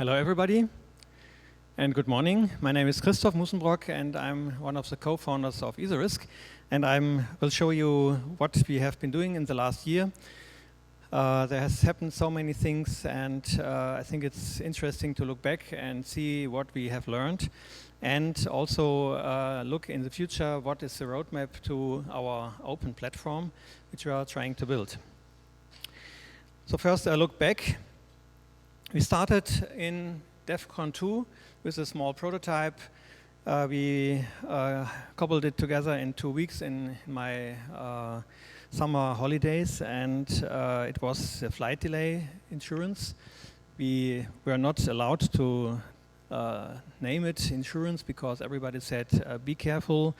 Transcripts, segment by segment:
Hello everybody and good morning. My name is Christoph Mussenbroc and I'm one of the co-founders of EasyRisk, and I will show you what we have been doing in the last year. There has happened so many things, and I think it's interesting to look back and see what we have learned, and also look in the future what is the roadmap to our open platform which we are trying to build. So first I look back. We started in DEFCON 2 with a small prototype. We cobbled it together in 2 weeks in my summer holidays, and it was a flight delay insurance. We were not allowed to name it insurance because everybody said, be careful,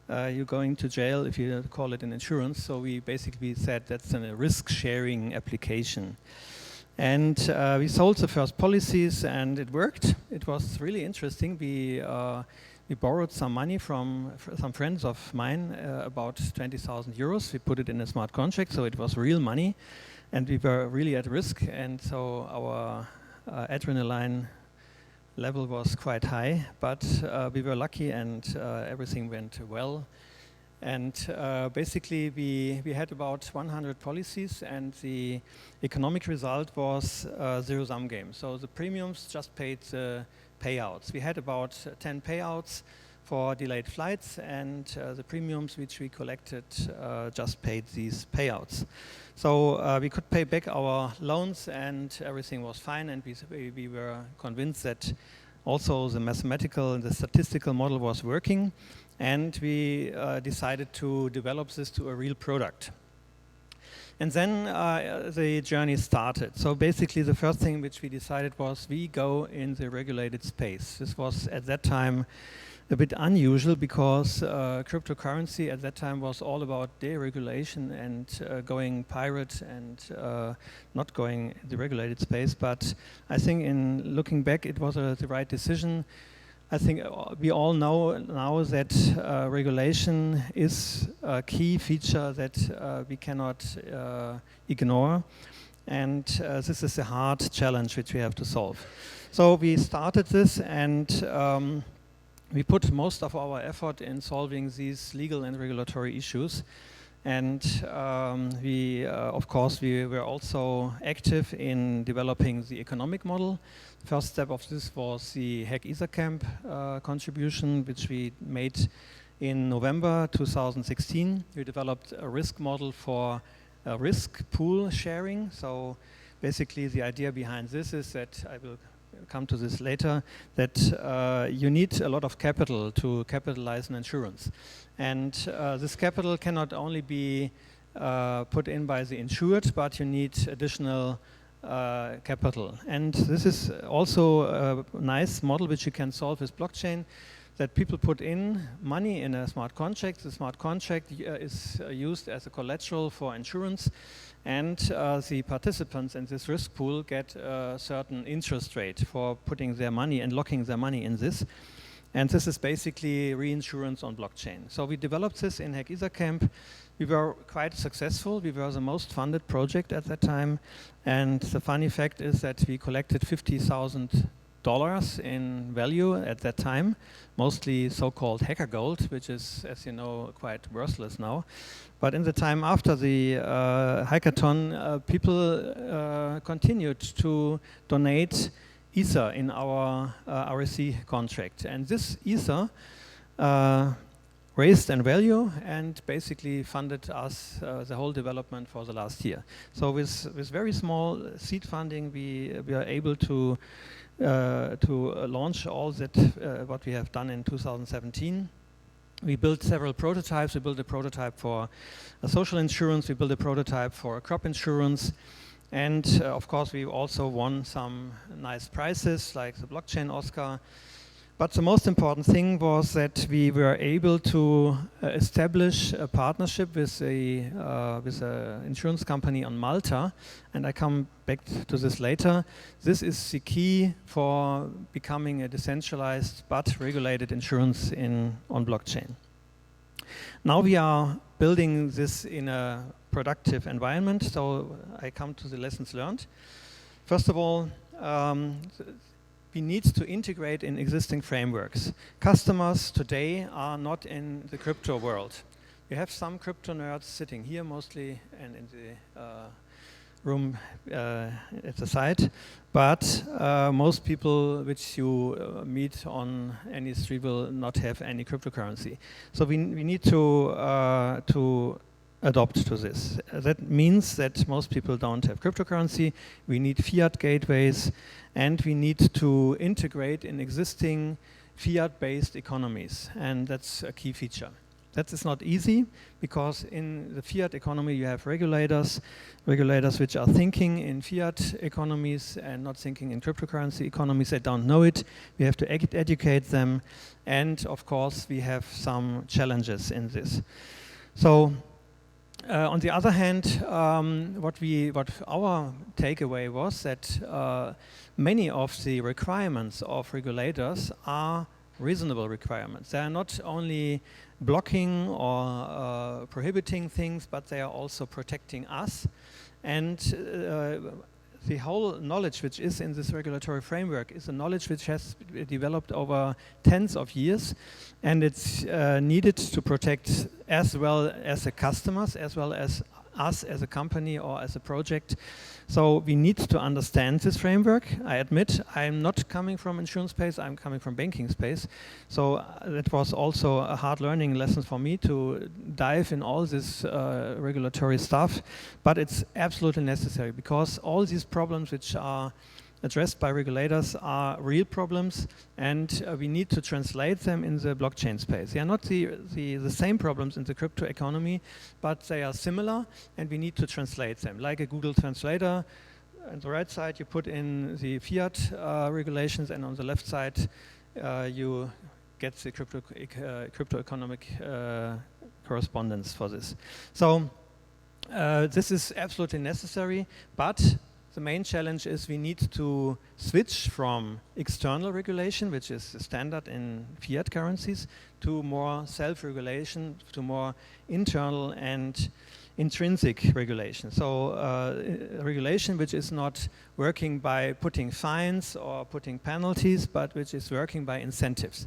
you're going to jail if you call it an insurance. So we basically said that's a risk-sharing application. And we sold the first policies and it worked. It was really interesting. We borrowed some money from some friends of mine, about 20,000 euros. We put it in a smart contract, so it was real money. And we were really at risk. And so our adrenaline level was quite high. But we were lucky and everything went well. And basically, we had about 100 policies, and the economic result was a zero-sum game. So the premiums just paid the payouts. We had about 10 payouts for delayed flights, and the premiums which we collected just paid these payouts. So we could pay back our loans, and everything was fine, and we were convinced that also the mathematical and the statistical model was working. And we decided to develop this to a real product. And then the journey started. So basically the first thing which we decided was we go in the regulated space. This was at that time a bit unusual because cryptocurrency at that time was all about deregulation and going pirate and not going the regulated space. But I think in looking back it was the right decision. I think we all know now that regulation is a key feature that we cannot ignore, and this is a hard challenge which we have to solve. So we started this, and we put most of our effort in solving these legal and regulatory issues. And of course, we were also active in developing the economic model. First step of this was the Hack EtherCamp contribution, which we made in November 2016. We developed a risk model for a risk pool sharing. So basically the idea behind this is that, I will come to this later, that you need a lot of capital to capitalize an insurance. And this capital cannot only be put in by the insured, but you need additional capital. And this is also a nice model which you can solve with blockchain, that people put in money in a smart contract. The smart contract is used as a collateral for insurance, and the participants in this risk pool get a certain interest rate for putting their money and locking their money in this. And this is basically reinsurance on blockchain. So we developed this in Hack EtherCamp. We were quite successful. We were the most funded project at that time. And the funny fact is that we collected $50,000 in value at that time, mostly so-called hacker gold, which is, as you know, quite worthless now. But in the time after the hackathon, people continued to donate Ether in our RSC contract. And this Ether raised in value and basically funded us the whole development for the last year. So with very small seed funding, we are able to launch all that what we have done in 2017. We built several prototypes. We built a prototype for a social insurance. We built a prototype for a crop insurance. And of course, we also won some nice prizes like the Blockchain Oscar. But the most important thing was that we were able to establish a partnership with a insurance company on Malta, and I come back to this later. This is the key for becoming a decentralized but regulated insurance on blockchain. Now we are building this in a productive environment, so I come to the lessons learned. First of all, we need to integrate in existing frameworks. Customers today are not in the crypto world. We have some crypto nerds sitting here mostly and in the room at the side, but most people which you meet on any street will not have any cryptocurrency. So we need to adopt to this. That means that most people don't have cryptocurrency. We need fiat gateways, and we need to integrate in existing fiat-based economies, and that's a key feature. That is not easy, because in the fiat economy you have regulators which are thinking in fiat economies and not thinking in cryptocurrency economies. They don't know it. We have to educate them, and of course we have some challenges in this. So on the other hand, what our takeaway was that many of the requirements of regulators are reasonable requirements. They are not only blocking or prohibiting things, but they are also protecting us. And the whole knowledge which is in this regulatory framework is a knowledge which has developed over tens of years, and it's needed to protect as well as the customers, as well as us as a company or as a project. So we need to understand this framework. I admit I'm not coming from insurance space, I'm coming from banking space. So that was also a hard learning lesson for me to dive in all this regulatory stuff. But it's absolutely necessary, because all these problems which are addressed by regulators are real problems, and we need to translate them in the blockchain space. They are not the same problems in the crypto economy, but they are similar, and we need to translate them. Like a Google translator, on the right side you put in the fiat regulations, and on the left side you get the crypto economic correspondence for this. So this is absolutely necessary, but the main challenge is we need to switch from external regulation, which is the standard in fiat currencies, to more self-regulation, to more internal and intrinsic regulation. So regulation which is not working by putting fines or putting penalties, but which is working by incentives.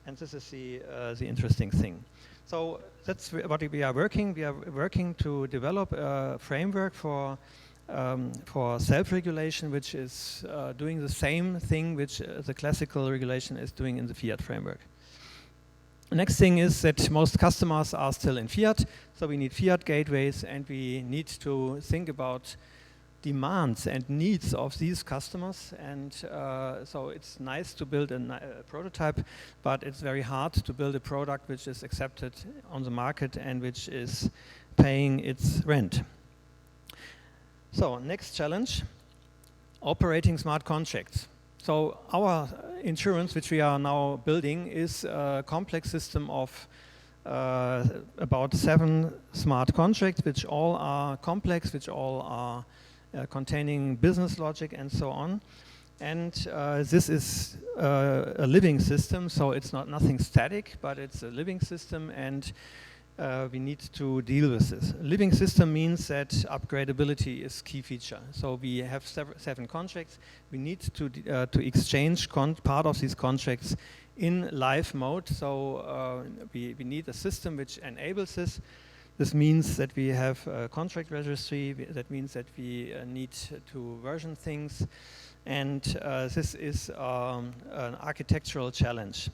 And this is the interesting thing. So that's what we are working. We are working to develop a framework for self-regulation, which is doing the same thing which the classical regulation is doing in the fiat framework. The next thing is that most customers are still in fiat, so we need fiat gateways, and we need to think about demands and needs of these customers. And so it's nice to build a prototype, but it's very hard to build a product which is accepted on the market and which is paying its rent. So next challenge, operating smart contracts. So our insurance, which we are now building, is a complex system of about 7 smart contracts, which all are complex, which all are containing business logic and so on. And this is a living system, so it's not nothing static, but it's a living system, and we need to deal with this. Living system means that upgradability is key feature. So we have 7 contracts. We need to exchange part of these contracts in live mode. So we need a system which enables this. This means that we have a contract registry. That means that we need to version things. And this is an architectural challenge.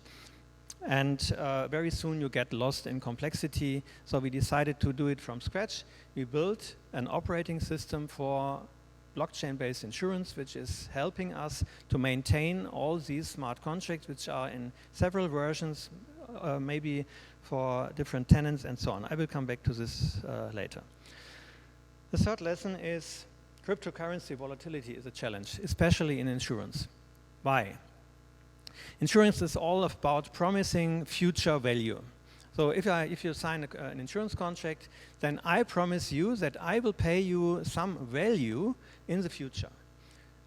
And very soon you get lost in complexity. So we decided to do it from scratch. We built an operating system for blockchain-based insurance, which is helping us to maintain all these smart contracts, which are in several versions, maybe for different tenants and so on. I will come back to this later. The third lesson is cryptocurrency volatility is a challenge, especially in insurance. Why? Insurance is all about promising future value. So if you sign an insurance contract, then I promise you that I will pay you some value in the future.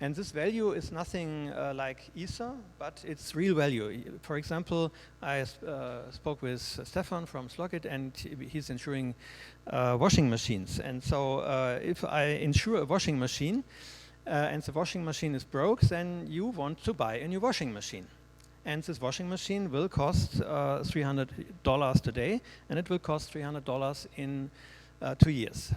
And this value is nothing like Ether, but it's real value. For example, I spoke with Stefan from Slockit, and he's insuring washing machines. And so if I insure a washing machine, and the washing machine is broke, then you want to buy a new washing machine. And this washing machine will cost $300 today, and it will cost $300 in 2 years.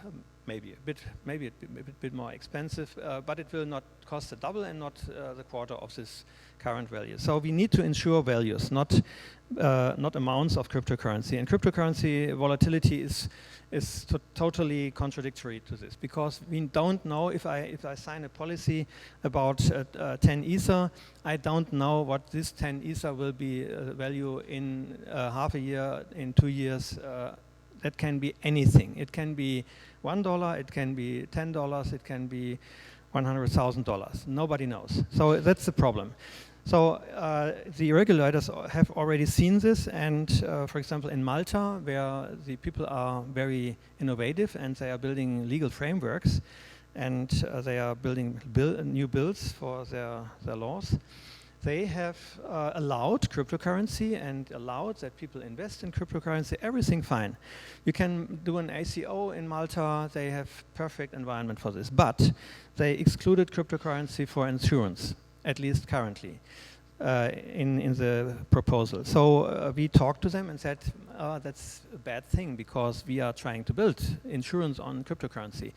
Maybe a bit more expensive, but it will not cost the double and not the quarter of this current value. So we need to ensure values, not amounts of cryptocurrency. And cryptocurrency volatility is totally contradictory to this, because we don't know if I sign a policy about 10 Ether, I don't know what this 10 Ether will be value in half a year, in 2 years. That can be anything. It can be $1, it can be $10, it can be $100,000. Nobody knows. So that's the problem. So the regulators have already seen this, and for example in Malta, where the people are very innovative and they are building legal frameworks, and they are building new bills for their laws, they have allowed cryptocurrency and allowed that people invest in cryptocurrency, everything fine. You can do an ACO in Malta, they have perfect environment for this, but they excluded cryptocurrency for insurance, at least currently, in the proposal. So we talked to them and said, that's a bad thing, because we are trying to build insurance on cryptocurrency.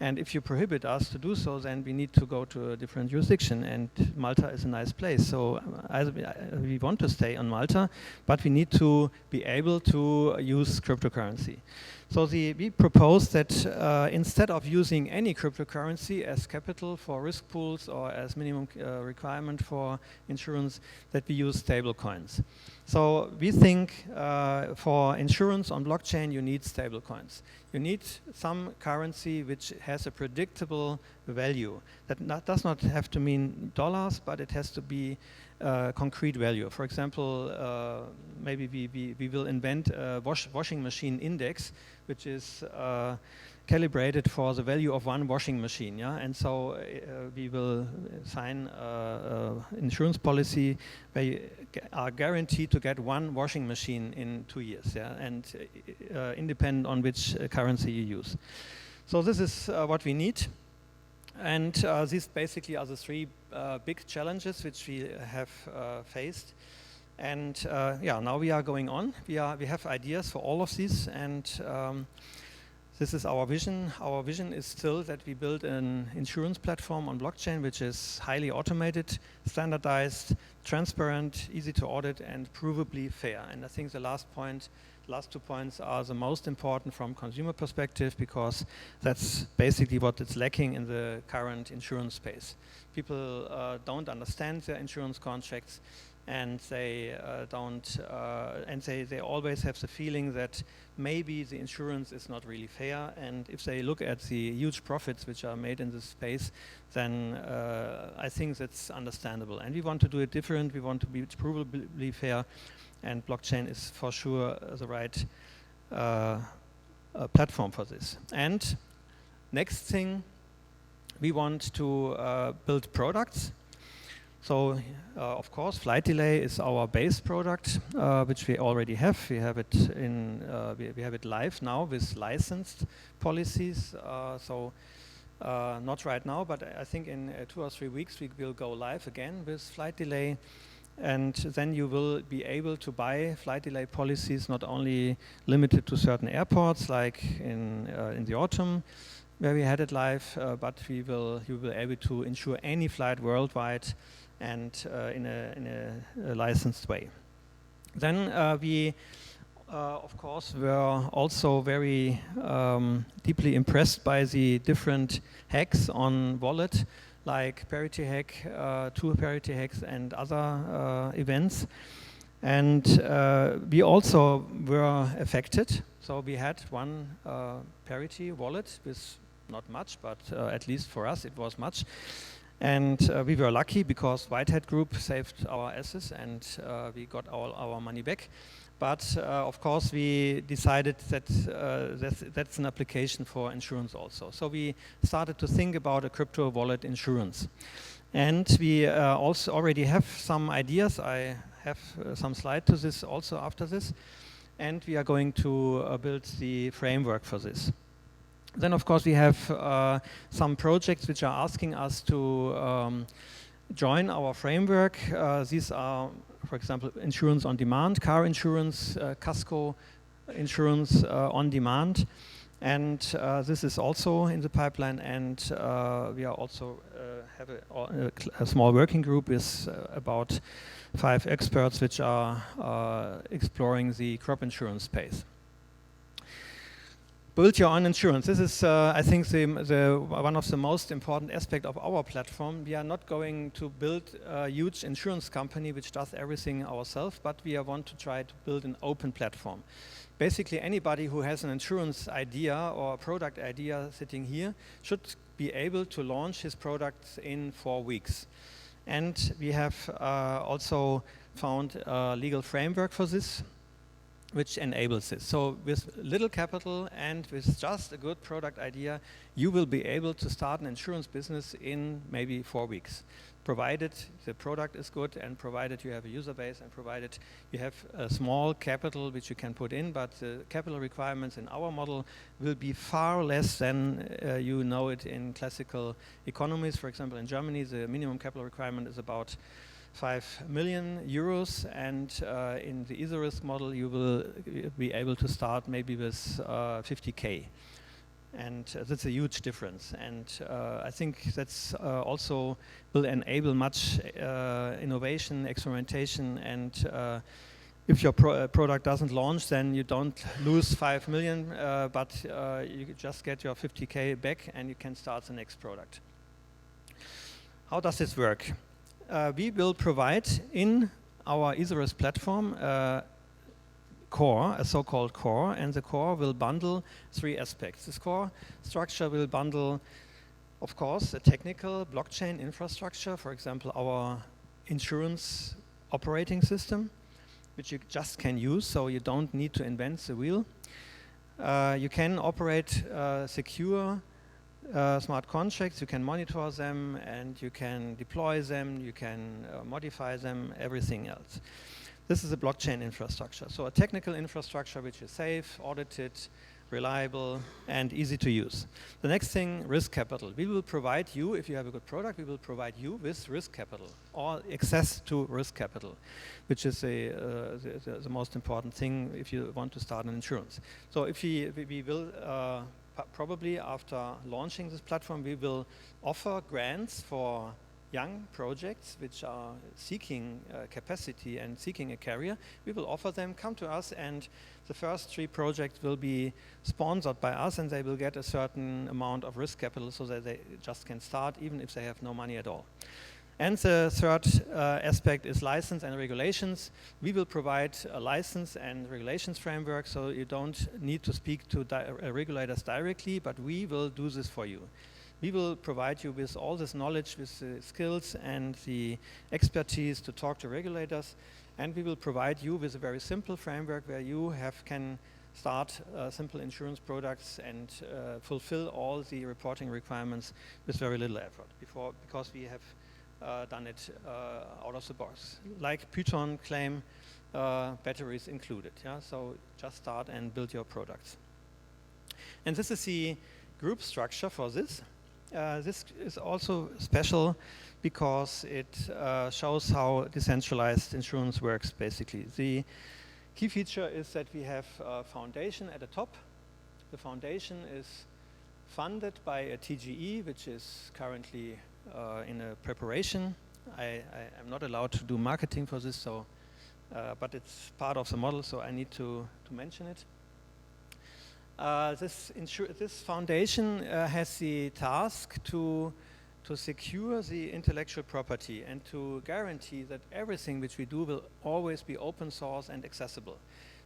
And if you prohibit us to do so, then we need to go to a different jurisdiction, and Malta is a nice place. So we want to stay on Malta, but we need to be able to use cryptocurrency. So we propose that instead of using any cryptocurrency as capital for risk pools or as minimum requirement for insurance, that we use stable coins. So we think for insurance on blockchain, you need stable coins. You need some currency which has a predictable value. That does not have to mean dollars, but it has to be concrete value. For example, maybe we will invent a washing machine index, which is calibrated for the value of one washing machine, yeah? And so we will sign an insurance policy where you are guaranteed to get one washing machine in 2 years, yeah? And independent on which currency you use. So this is what we need. And these basically are the three big challenges which we have faced. And yeah, now we are going on. We have ideas for all of these, and this is our vision. Our vision is still that we build an insurance platform on blockchain which is highly automated, standardized, transparent, easy to audit, and provably fair. And I think the last 2 points are the most important from consumer perspective, because that's basically what is lacking in the current insurance space. People don't understand their insurance contracts, and they they always have the feeling that maybe the insurance is not really fair, and if they look at the huge profits which are made in this space, then I think that's understandable. And we want to do it different. We want to be provably fair, and blockchain is for sure the right platform for this. And next thing, we want to build products. So, of course, flight delay is our base product, which we already have. We have it we have it live now with licensed policies. Not right now, but I think in 2 or 3 weeks we will go live again with flight delay, and then you will be able to buy flight delay policies not only limited to certain airports, like in the autumn, where we had it live, but you will be able to insure any flight worldwide, and in a licensed way. Then we, of course, were also very deeply impressed by the different hacks on wallet, like parity hack, two parity hacks, and other events. And we also were affected. So we had one parity wallet with not much, but at least for us it was much. And we were lucky because Whitehead Group saved our assets, and we got all our money back. But of course we decided that that's an application for insurance also. So we started to think about a crypto wallet insurance. And we also already have some ideas. I have some slide to this also after this. And we are going to build the framework for this. Then, of course, we have some projects which are asking us to join our framework. These are, for example, insurance on demand, car insurance, casco insurance on demand. And this is also in the pipeline, and we are also have a small working group with about 5 experts which are exploring the crop insurance space. Build your own insurance. This is, I think, one of the most important aspects of our platform. We are not going to build a huge insurance company which does everything ourselves, but we want to try to build an open platform. Basically, anybody who has an insurance idea or a product idea sitting here should be able to launch his products in 4 weeks. And we have also found a legal framework for this, which enables this. So with little capital and with just a good product idea, you will be able to start an insurance business in maybe 4 weeks, provided the product is good and provided you have a user base and provided you have a small capital which you can put in, but the capital requirements in our model will be far less than you know it in classical economies. For example, in Germany, the minimum capital requirement is about 5 million euros, and in the EasyRisk model you will be able to start maybe with 50k, and that's a huge difference. And I think that's also will enable much innovation, experimentation, and if your product doesn't launch, then you don't lose 5 million, but you just get your 50k back and you can start the next product. How does this work? We will provide in our EasyRisk platform core, a so-called core, and the core will bundle 3 aspects. This core structure will bundle, of course, a technical blockchain infrastructure, for example, our insurance operating system, which you just can use, so you don't need to invent the wheel. You can operate secure smart contracts, you can monitor them, and you can deploy them, you can modify them, everything else. This is a blockchain infrastructure. So a technical infrastructure which is safe, audited, reliable, and easy to use. The next thing, risk capital. We will provide you, if you have a good product, we will provide you with risk capital or access to risk capital, which is the most important thing if you want to start an insurance. So if we will probably after launching this platform, we will offer grants for young projects which are seeking capacity and seeking a career. We will offer them, come to us, and the first 3 projects will be sponsored by us, and they will get a certain amount of risk capital so that they just can start even if they have no money at all. And the third aspect is license and regulations. We will provide a license and regulations framework, so you don't need to speak to regulators directly, but we will do this for you. We will provide you with all this knowledge, with the skills and the expertise to talk to regulators, and we will provide you with a very simple framework where you can start simple insurance products and fulfill all the reporting requirements with very little effort because we have done it out of the box. Like Python claim, batteries included. Yeah? So just start and build your products. And this is the group structure for this. This is also special because it shows how decentralized insurance works, basically. The key feature is that we have a foundation at the top. The foundation is funded by a TGE, which is currently in a preparation. I am not allowed to do marketing for this, so but it's part of the model, so I need to mention it. This foundation has the task to secure the intellectual property and to guarantee that everything which we do will always be open source and accessible.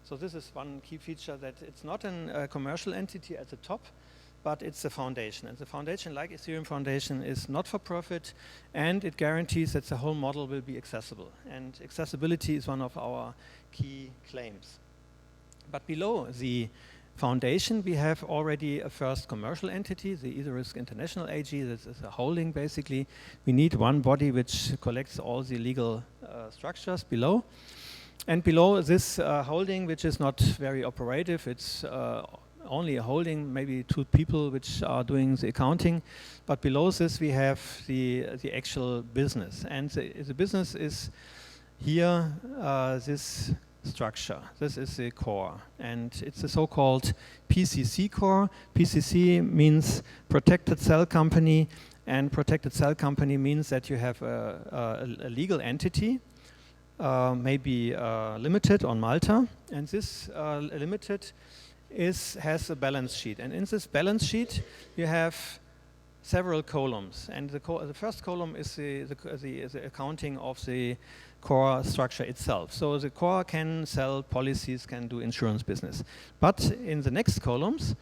So this is one key feature, that it's not a commercial entity at the top, but it's a foundation. And the foundation, like Ethereum Foundation, is not for profit, and it guarantees that the whole model will be accessible. And accessibility is one of our key claims. But below the foundation, we have already a first commercial entity, the EasyRisk International AG. This is a holding, basically. We need one body which collects all the legal structures below. And below this holding, which is not very operative, it's only a holding, maybe 2 people which are doing the accounting, but below this we have the actual business, and the business is here, this structure. This is the core, and it's the so-called PCC core. PCC means protected cell company, and protected cell company means that you have a legal entity, maybe limited on Malta, and this limited has a balance sheet, and in this balance sheet you have several columns, and the first column is the accounting of the core structure itself. So the core can sell policies, can do insurance business. But in the next columns,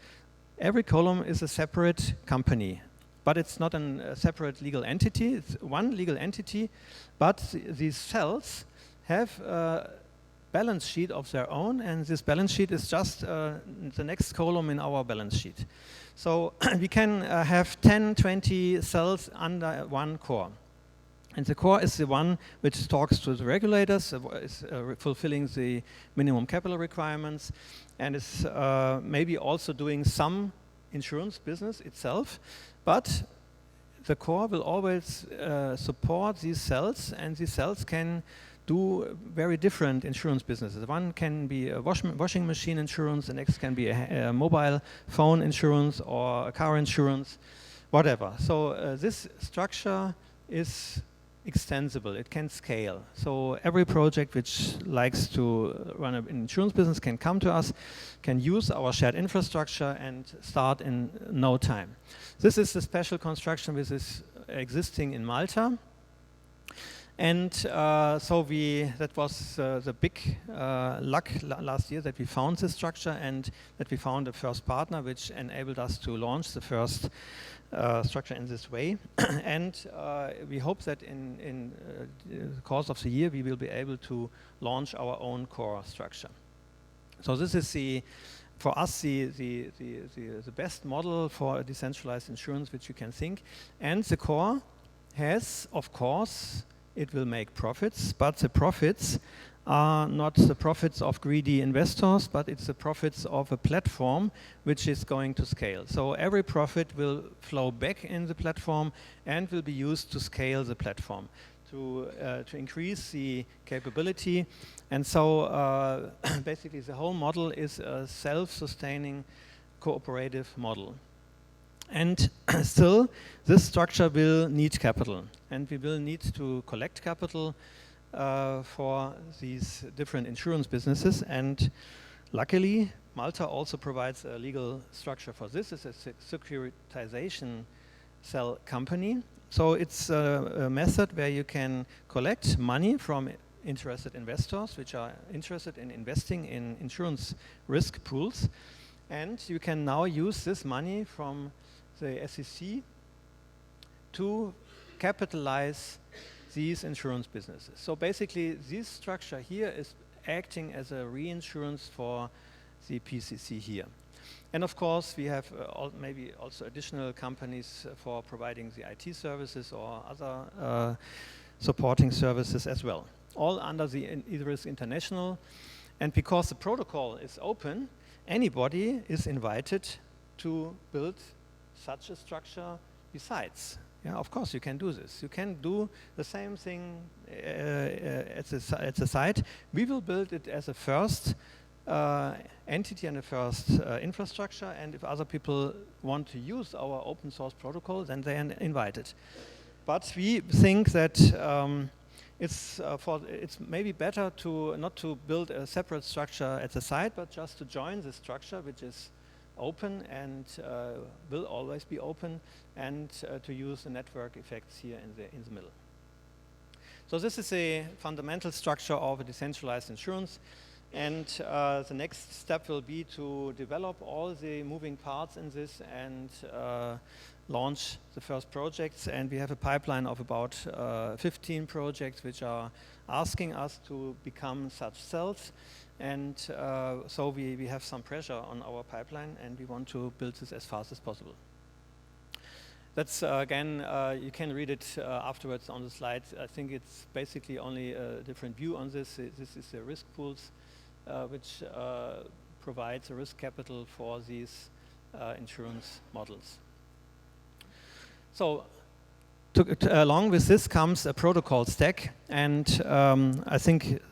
every column is a separate company. But it's not a separate legal entity, it's one legal entity, but these cells have a balance sheet of their own, and this balance sheet is just the next column in our balance sheet. So we can have 10, 20 cells under one core. And the core is the one which talks to the regulators, is fulfilling the minimum capital requirements, and is maybe also doing some insurance business itself. But the core will always support these cells, and these cells can do very different insurance businesses. One can be a washing machine insurance, the next can be a mobile phone insurance or a car insurance, whatever. So this structure is extensible, it can scale. So every project which likes to run an insurance business can come to us, can use our shared infrastructure and start in no time. This is the special construction which is existing in Malta. And so that was the big luck last year that we found this structure and that we found the first partner which enabled us to launch the first structure in this way. And we hope that in the course of the year we will be able to launch our own core structure. So this is for us the best model for a decentralized insurance which you can think. And the core has, of course, it will make profits, but the profits are not the profits of greedy investors, but it's the profits of a platform which is going to scale. So every profit will flow back in the platform and will be used to scale the platform, to increase the capability. And so basically the whole model is a self-sustaining cooperative model. And still, this structure will need capital, and we will need to collect capital for these different insurance businesses. And luckily, Malta also provides a legal structure for this. It's a securitization cell company. So it's a method where you can collect money from interested investors which are interested in investing in insurance risk pools. And you can now use this money from the SEC to capitalize these insurance businesses. So basically, this structure here is acting as a reinsurance for the PCC here. And of course, we have maybe also additional companies for providing the IT services or other supporting services as well, all under the ISRIS International. And because the protocol is open, anybody is invited to build such a structure besides. Yeah, of course you can do this. You can do the same thing at the site. We will build it as a first entity and a first infrastructure, and if other people want to use our open source protocol, then they are invited. But we think that it's maybe better not to build a separate structure at the site, but just to join the structure which is open and will always be open, and to use the network effects here in the middle. So this is a fundamental structure of a decentralized insurance, and the next step will be to develop all the moving parts in this and launch the first projects. And we have a pipeline of about 15 projects which are asking us to become such cells. And so we have some pressure on our pipeline, and we want to build this as fast as possible. That's again, you can read it afterwards on the slides. I think it's basically only a different view on this. This is the risk pools which provide the risk capital for these insurance models. So along with this comes a protocol stack, and I think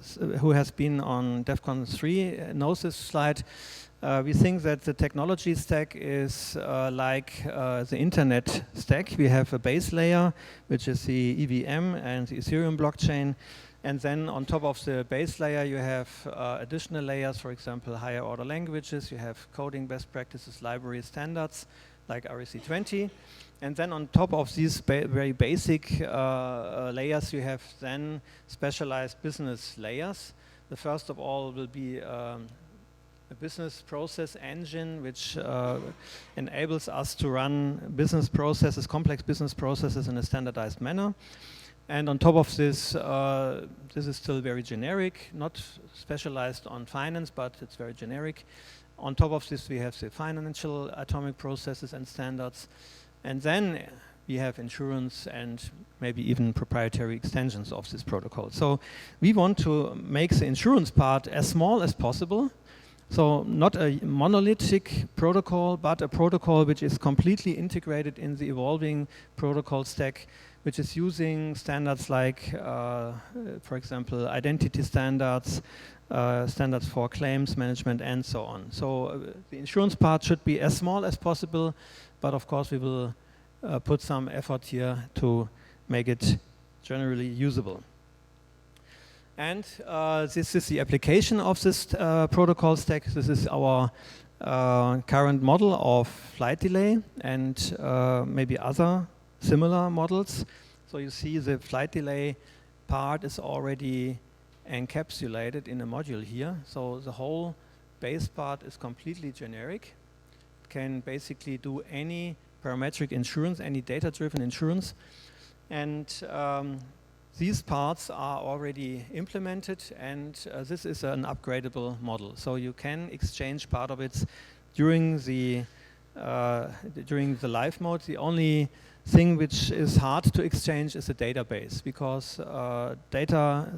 who has been on DEFCON 3 knows this slide. We think that the technology stack is like the internet stack. We have a base layer, which is the EVM and the Ethereum blockchain. And then on top of the base layer, you have additional layers, for example, higher order languages. You have coding best practices, library standards, like REC20. And then on top of these very basic layers, you have then specialized business layers. The first of all will be a business process engine, which enables us to run business processes, complex business processes in a standardized manner. And on top of this, this is still very generic, not specialized on finance, but it's very generic. On top of this, we have the financial atomic processes and standards. And then we have insurance and maybe even proprietary extensions of this protocol. So we want to make the insurance part as small as possible. So not a monolithic protocol, but a protocol which is completely integrated in the evolving protocol stack, which is using standards like, for example, identity standards, standards for claims management, and so on. So the insurance part should be as small as possible, but of course we will put some effort here to make it generally usable. And this is the application of this protocol stack. This is our current model of flight delay and maybe other similar models. So you see the flight delay part is already encapsulated in a module here. So the whole base part is completely generic. It can basically do any parametric insurance, any data-driven insurance. And these parts are already implemented, and this is an upgradable model. So you can exchange part of it during the live mode. The only thing which is hard to exchange is the database, because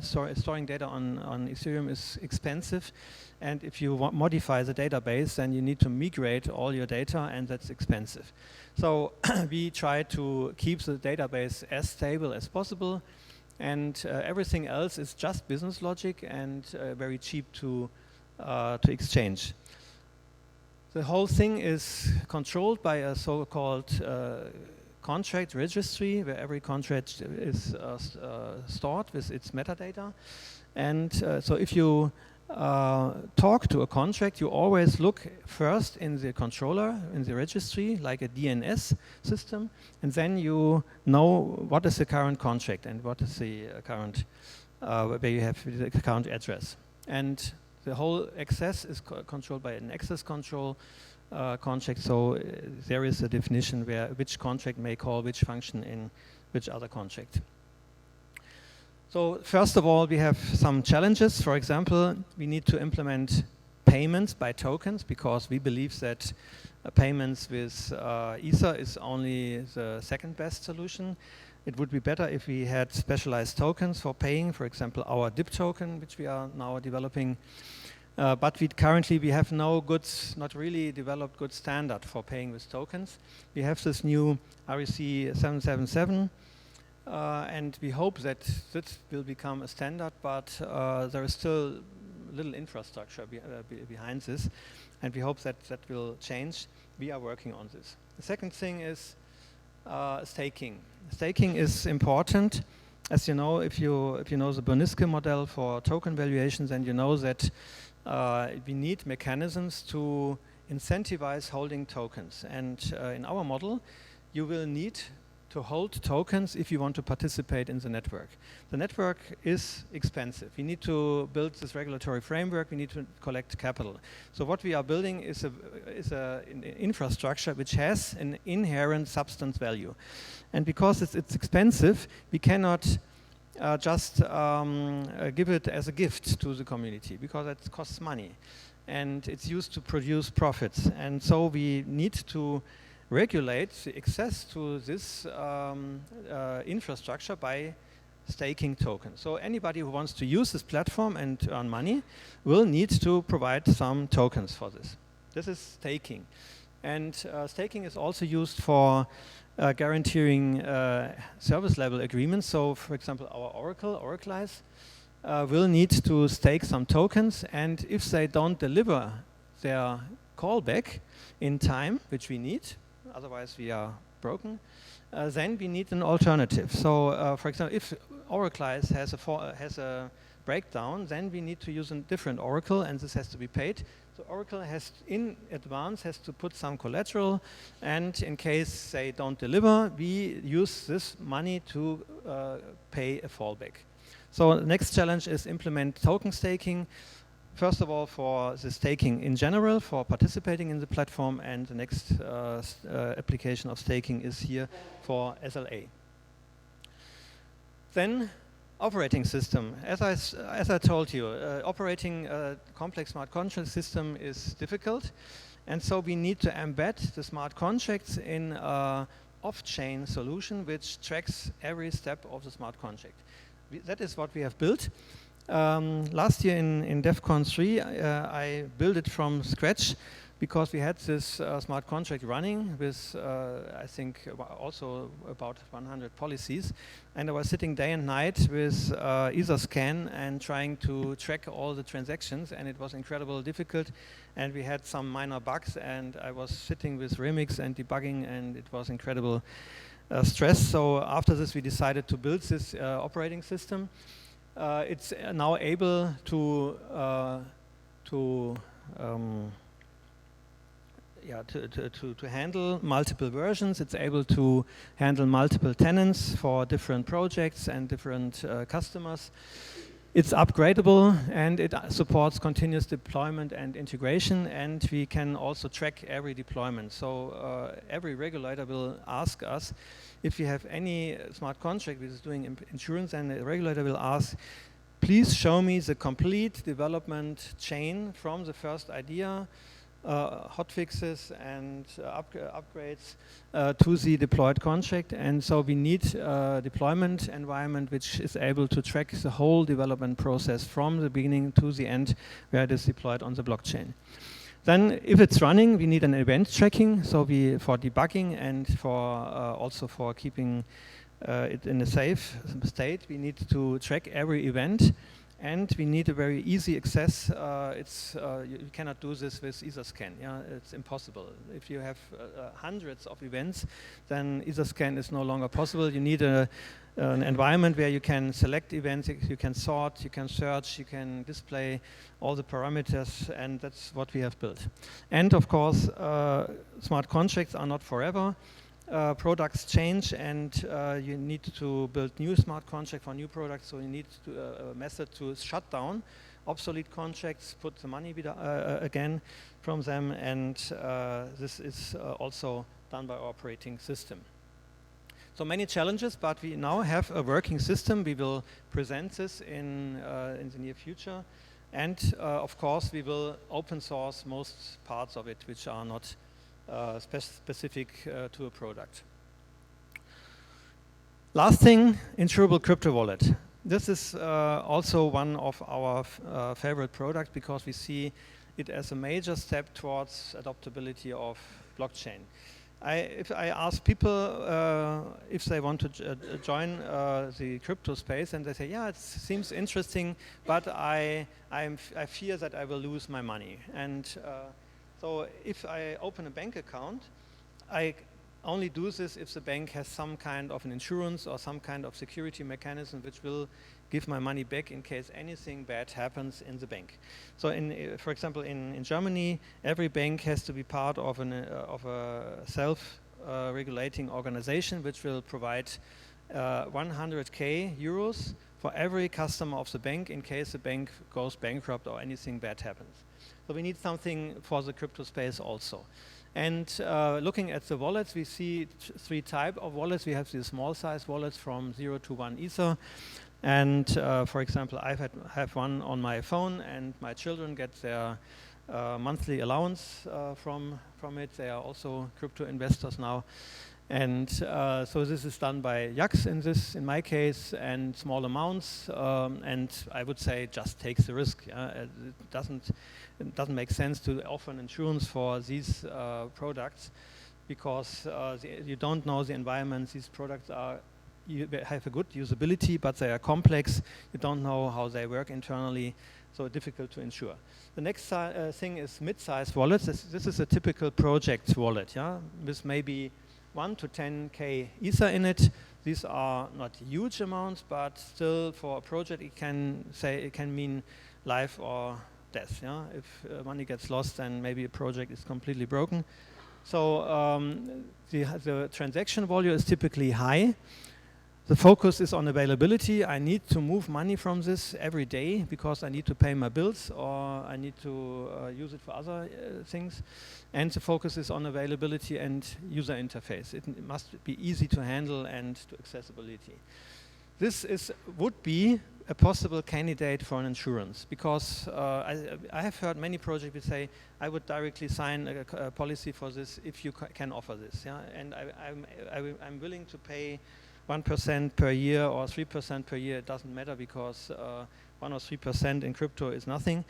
storing data on Ethereum is expensive, and if you modify the database, then you need to migrate all your data, and that's expensive. So we try to keep the database as stable as possible, and everything else is just business logic and very cheap to exchange. The whole thing is controlled by a so-called contract registry, where every contract is stored with its metadata. And so if you talk to a contract, you always look first in the controller, in the registry, like a DNS system, and then you know what is the current contract and what is the current, where you have the account address. And the whole access is controlled by an access control contract, so there is a definition where which contract may call which function in which other contract. So first of all, we have some challenges. For example, we need to implement payments by tokens, because we believe that payments with Ether is only the second best solution. It would be better if we had specialized tokens for paying, for example, our DIP token, which we are now developing. But currently we have not really developed good standard for paying with tokens. We have this new REC 777, and we hope that this will become a standard, but there is still little infrastructure behind this, and we hope that that will change. We are working on this. The second thing is staking. Staking is important. As you know, if you know the Berniske model for token valuations, and you know that we need mechanisms to incentivize holding tokens. And in our model, you will need to hold tokens if you want to participate in the network. The network is expensive. We need to build this regulatory framework. We need to collect capital. So what we are building is an infrastructure which has an inherent substance value. And because it's expensive, we cannot just give it as a gift to the community, because it costs money and it's used to produce profits. And so we need to regulate the access to this infrastructure by staking token. So anybody who wants to use this platform and earn money will need to provide some tokens for this. This is staking. And staking is also used for guaranteeing service level agreements. So for example, our Oracleize, will need to stake some tokens, and if they don't deliver their callback in time, which we need, otherwise we are broken, then we need an alternative. So for example, if Oracleize has a breakdown, then we need to use a different Oracle, and this has to be paid. So Oracle has, in advance, has to put some collateral, and in case they don't deliver, we use this money to pay a fallback. So the next challenge is implement token staking. First of all, for the staking in general, for participating in the platform, and the next application of staking is here for SLA. Then, operating system. As I told you, operating a complex smart contract system is difficult, and so we need to embed the smart contracts in an off-chain solution which tracks every step of the smart contract. That is what we have built. Last year in DEFCON 3, I built it from scratch because we had this smart contract running with, I think, also about 100 policies. And I was sitting day and night with EtherScan and trying to track all the transactions, and it was incredibly difficult. And we had some minor bugs, and I was sitting with Remix and debugging, and it was incredible stress. So after this, we decided to build this operating system. It's now able to handle multiple versions. It's able to handle multiple tenants for different projects and different customers. It's upgradable, and it supports continuous deployment and integration, and we can also track every deployment. So every regulator will ask us if you have any smart contract which is doing insurance, and the regulator will ask, please show me the complete development chain from the first idea, hotfixes and upgrades to the deployed contract. And so we need a deployment environment which is able to track the whole development process from the beginning to the end where it is deployed on the blockchain. Then if it's running, we need an event tracking, so for debugging and for also for keeping it in a safe state, we need to track every event. And we need a very easy access. You cannot do this with EtherScan. Yeah, it's impossible. If you have hundreds of events, then EtherScan is no longer possible. You need an environment where you can select events, you can sort, you can search, you can display all the parameters, and that's what we have built. And of course, smart contracts are not forever. Products change, and you need to build new smart contracts for new products, so you need a method to shut down obsolete contracts, put the money again from them, and this is also done by our operating system. So many challenges, but we now have a working system. We will present this in the near future, and of course we will open source most parts of it which are not specific to a product. Last thing, insurable crypto wallet. This is also one of our favorite products because we see it as a major step towards adoptability of blockchain. If I ask people if they want to join the crypto space, and they say, yeah, it seems interesting, but I fear that I will lose my money. And so if I open a bank account, I only do this if the bank has some kind of an insurance or some kind of security mechanism which will give my money back in case anything bad happens in the bank. So for example, in Germany, every bank has to be part of a self-regulating organization which will provide 100k euros for every customer of the bank in case the bank goes bankrupt or anything bad happens. So we need something for the crypto space also. And looking at the wallets, we see three types of wallets. We have these small size wallets from 0 to 1 Ether. And for example, I have one on my phone, and my children get their monthly allowance from it. They are also crypto investors now. And so this is done by Yax in my case, and small amounts. And I would say just takes the risk. It doesn't make sense to offer an insurance for these products because you don't know the environment. These products have a good usability, but they are complex. You don't know how they work internally, so difficult to insure. The next thing is mid-sized wallets. This is a typical project wallet, with maybe 1 to 10K Ether in it. These are not huge amounts, but still for a project it can mean life or death. If money gets lost, then maybe a project is completely broken. So the transaction volume is typically high. The focus is on availability. I need to move money from this every day because I need to pay my bills or I need to use it for other things. And the focus is on availability and user interface. It must be easy to handle and to accessibility. This would be a possible candidate for an insurance because I have heard many projects which say, I would directly sign a policy for this if you can offer this. And I'm willing to pay 1% per year or 3% per year. It doesn't matter because 1 or 3% in crypto is nothing.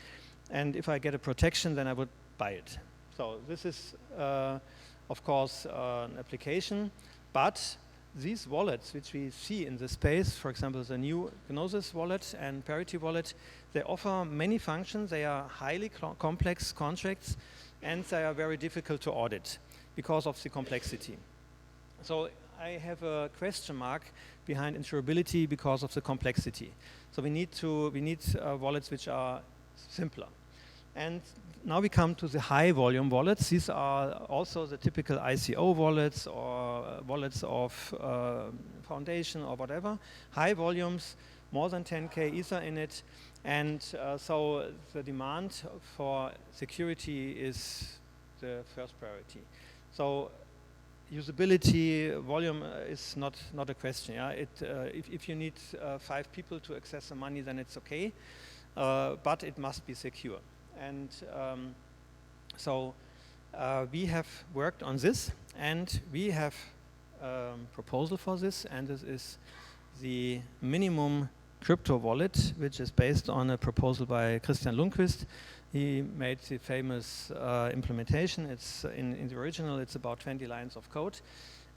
And if I get a protection, then I would buy it. So this is, of course, an application. But these wallets, which we see in the space, for example, the new Gnosis wallet and Parity wallet, they offer many functions. They are highly complex contracts, and they are very difficult to audit because of the complexity. So I have a question mark behind insurability because of the complexity. So we need wallets which are simpler. And now we come to the high volume wallets. These are also the typical ICO wallets or wallets of foundation or whatever. High volumes, more than 10K Ether in it. And so the demand for security is the first priority. So usability, volume is not a question. If you need 5 people to access the money, then it's okay, but it must be secure. And so we have worked on this, and we have a proposal for this, and this is the minimum crypto wallet, which is based on a proposal by Christian Lundquist. He made the famous implementation. It's in the original, it's about 20 lines of code.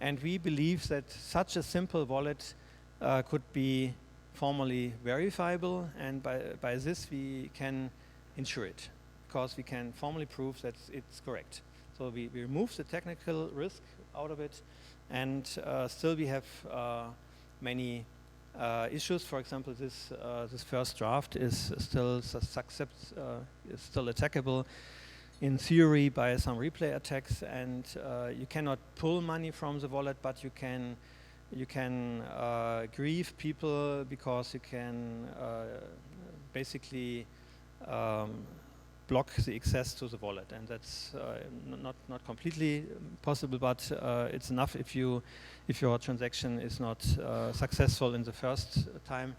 And we believe that such a simple wallet could be formally verifiable, and by this we can insure it, because we can formally prove that it's correct. So we remove the technical risk out of it, and still we have many issues. For example, this first draft is still attackable in theory by some replay attacks, and you cannot pull money from the wallet, but you can grieve people because you can basically block the access to the wallet, and that's not completely possible, but it's enough if your transaction is not successful in the first time.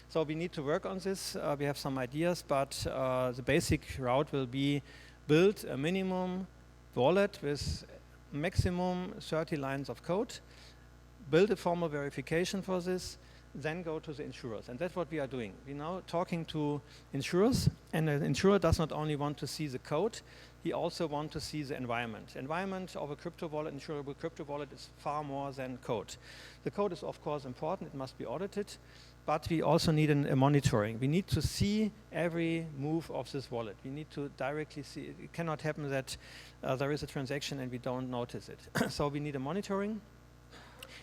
So we need to work on this. We have some ideas, but the basic route will be build a minimum wallet with maximum 30 lines of code, build a formal verification for this, then go to the insurers. And that's what we are doing. We're now talking to insurers, and an insurer does not only want to see the code, he also wants to see the environment. Environment of a crypto wallet, insurable crypto wallet, is far more than code. The code is of course important, it must be audited, but we also need a monitoring. We need to see every move of this wallet. We need to directly see. It cannot happen that there is a transaction and we don't notice it. So we need a monitoring.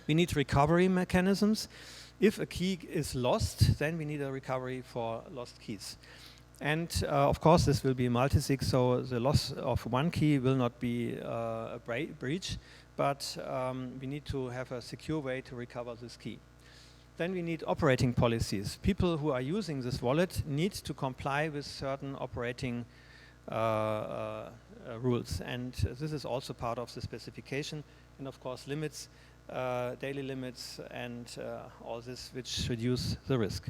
We need recovery mechanisms. If a key is lost, then we need a recovery for lost keys. And of course, this will be multi-sig, so the loss of one key will not be a breach, but we need to have a secure way to recover this key. Then we need operating policies. People who are using this wallet need to comply with certain operating rules, and this is also part of the specification, and of course limits, daily limits, and all this which reduce the risk.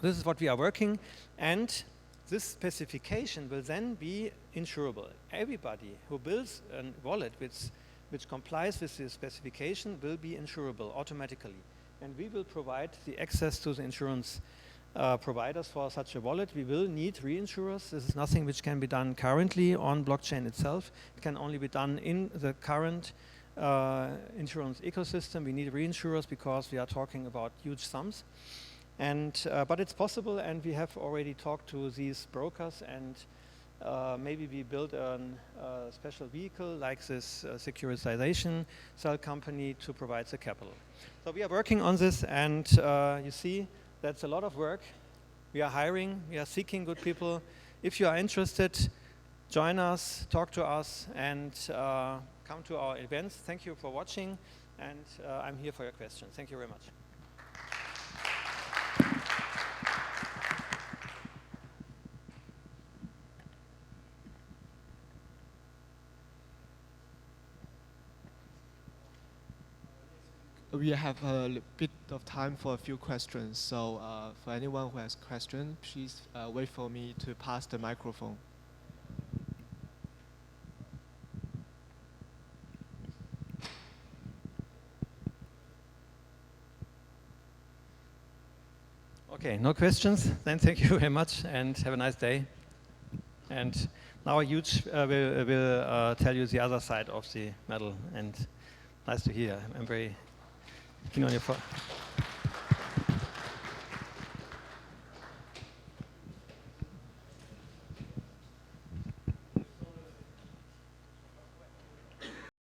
This is what we are working, and this specification will then be insurable. Everybody who builds a wallet with which complies with the specification will be insurable automatically. And we will provide the access to the insurance providers for such a wallet. We will need reinsurers. This is nothing which can be done currently on blockchain itself. It can only be done in the current insurance ecosystem. We need reinsurers because we are talking about huge sums. And but it's possible, and we have already talked to these brokers, and maybe we build a special vehicle like this securitization cell company to provide the capital. So we are working on this, and you see that's a lot of work. We are hiring, we are seeking good people. If you are interested, join us, talk to us, and come to our events. Thank you for watching, and I'm here for your questions. Thank you very much. We have a bit of time for a few questions. So for anyone who has questions, please wait for me to pass the microphone. Okay, no questions? Then thank you very much and have a nice day. And now Huge will tell you the other side of the medal, and nice to hear. I'm very keen on your